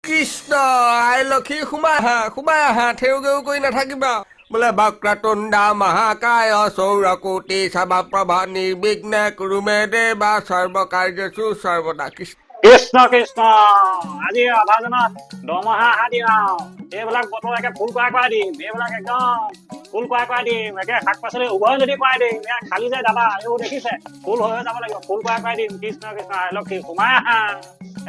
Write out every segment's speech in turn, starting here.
কৃষ্ণ আই লক্ষী সোমাই আহা থেউ গেউ কৰি নাথাকিবা বোলে বক্ৰতুণ্ডা মহাকায় সৌৰকোটি সমপ্ৰভা নিৰ্বিঘ্নে কুৰু মে দেৱা সৰ্বকাৰ্যেষু সৰ্বদা কৃষ্ণ কৃষ্ণ কৃষ্ণ আজি আধাজনত দৰমহা দিম আৰু এইবিলাক বতৰ একে ফুল কৰাই দিম এইবিলাক একদম ফুল কৰাই দিম একে শাক পাচলি উভয় নদী কৰাই দিম এয়া খালি যায় দাদা এইবোৰ দেখিছে ফুল হৈ যাব লাগিব ফুল কৰাই দিম কৃষ্ণ কৃষ্ণ লক্ষী সোমাই আহা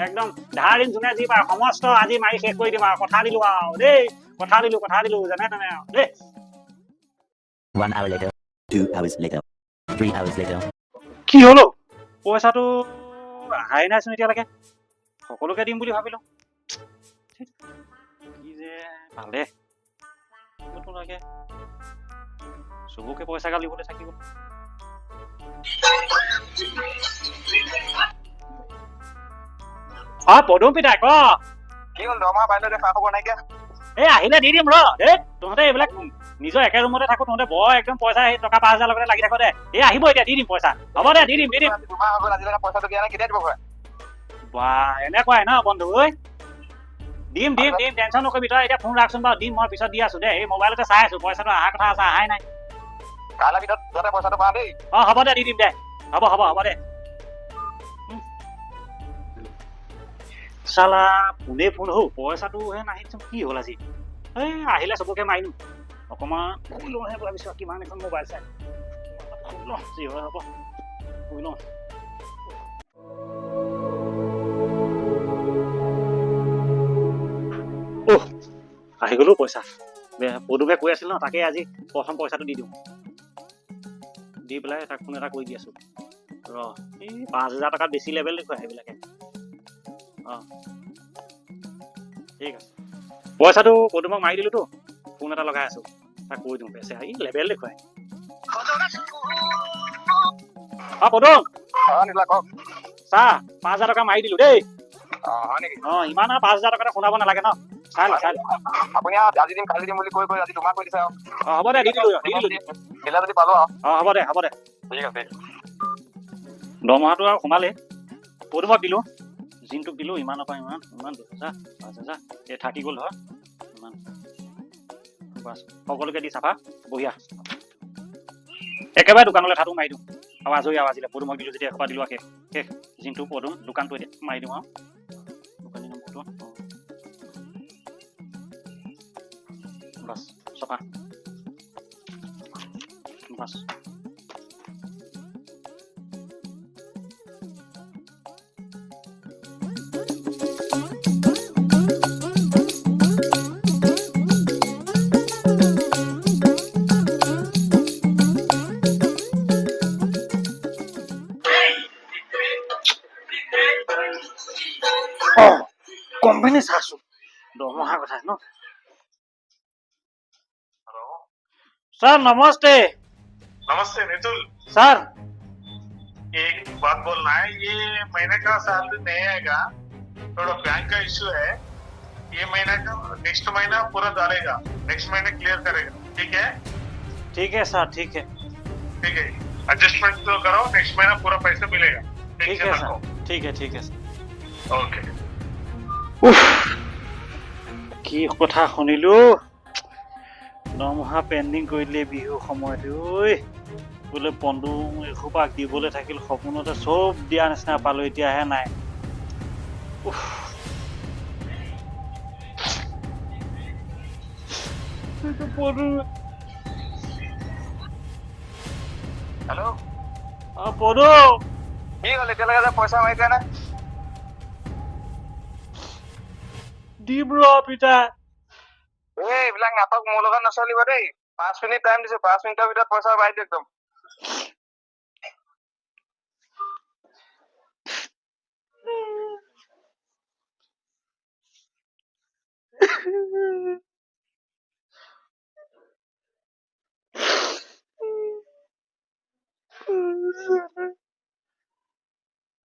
একদম ধাৰ দিন যোনে যি পায় সমস্ত আজি মাৰি শেষ কৰি দিম আৰু কথা দিলো আৰু দেই কথা দিলো যেনে তেনে আৰু দেই 1 hour later, 2 hours later, 3 hours later. কি হলো পইচাটো আহাই নাইচোন এতিয়ালৈকে সকলোকে দিম বুলি ভাবিলো কি যে ভালে লাগে চবকে পইচা গাল দিবলৈ থাকিব পদুম পিতাই ক কি হ'ল দৰমহা পাইলৈ খা খবৰ নাইকিয়া এই আহিলে দি দিম ৰ তহঁতে এইবিলাক নিজৰ একে ৰুমতে থাকো তহঁতে বৰ একদম পইচা সেই টকা 5,000 লগতে লাগি থাকো দে এই আহিব এতিয়া দি দিম পইচা হ'ব দে দি দিম দুমাহ হৈ গ'ল আজিলৈকে পইচাটো দিয়া নাই কেতিয়া দিব ঘৰে বা এনেকুৱাই ন বন্ধু ঐ দিম টেনচন নকৰিবি তই এতিয়া ফোন ৰাখচোন বাৰু দিম মই পিছত দি আছো দে এই মোবাইলতে চাই আছো পইচাটো অহাৰ কথা আছে অহাই নাই কাইলৈ ভিতৰত যাতে পইচাটো পা দেই হ'ব দে দি দিম দে হ'ব দে চালা ফোন হৌ পইচাটো হে নাহিচোন কি হ'ল আজি এই আহিলে চবকে মাৰিম অকণমান শুই লওঁহে ভাবিছো কিমান এখন মোবাইল চাই শুই লওঁ যি হয় হ'ব শুই লওঁ আহি গলো পইচা পদুমে কৈ আছিল ন তাকে আজি প্ৰথম পইচাটো দি দিওঁ দি পেলাই তাক ফোন এটা কৰি দি আছো এই 5,000 টকাত বেছি লেভেল দেখুৱাই সেইবিলাকে ঠিক আছে পইচাটো পদুমক মাৰি দিলোতো ফোন এটা লগাই আছো তাক কৈ দিওঁ বেচে এই লেভেল দেখুৱাই পদুম চা 5,000 টকা মাৰি দিলো দেই ইমান আৰু 5,000 টকাটা শুনাব নালাগে ন চাই আপুনি আজি দিম কালি দিম বুলি কৈ আজি তোমাক কৈ দিছে হ'ব দে দি দিলো যদি পালো হ'ব দে ঠিক আছে দৰমহাটো আৰু সোমালে পদুমক দিলো জিনটোক দিলো ইমানৰ পৰা ইমান 2,000 5,000 এই থাকি গ'ল ধৰ ইমান বাছ সকলোকে দি চাফা বঢ়িয়া একেবাৰে দোকানলৈ ঠাটো মাৰি দিওঁ আৰু আজৰি আজিলে পদুমক দিলো যেতিয়া এসোপা দিলো শেষ জিনটো পদুম দোকানটো এতিয়া মাৰি দিওঁ আৰু দোকানী নম্বৰটো বাছ চফা বাছ কোম্পানি চাইছো দৰমহাৰ কথা ন सर नमस्ते मितुल सर एक बात बोलना है ये महीने का सैलरी नहीं आएगा थोड़ा बैंक का इश्यू है ये महीना का नेक्स्ट महीना पूरा डालेगा नेक्स्ट महीने क्लियर करेगा ठीक है सर ठीक है एडजस्टमेंट तो करो नेक्स्ट महीना पूरा पैसा मिलेगा ठीक है सर ठीक है ओके কি কথা শুনিলো দৰমহা পেণ্ডিং কৰি দিলে বিহু সময়ত বোলে পন্দু এসোপাক দিবলৈ থাকিল সপোনতে চব দিয়া নিচিনা পালো এতিয়াহে নাই হেল্ল' পদু কি হ'ল এতিয়ালৈকে পইচা মাৰি দিয়া নাই দিম পিতা এইবিলাক নাটক মোৰ লগত নচলিব দেই 5 মিনিট টাইম দিছো 5 মিনিটৰ ভিতৰত পইচা পাই দিওঁ একদম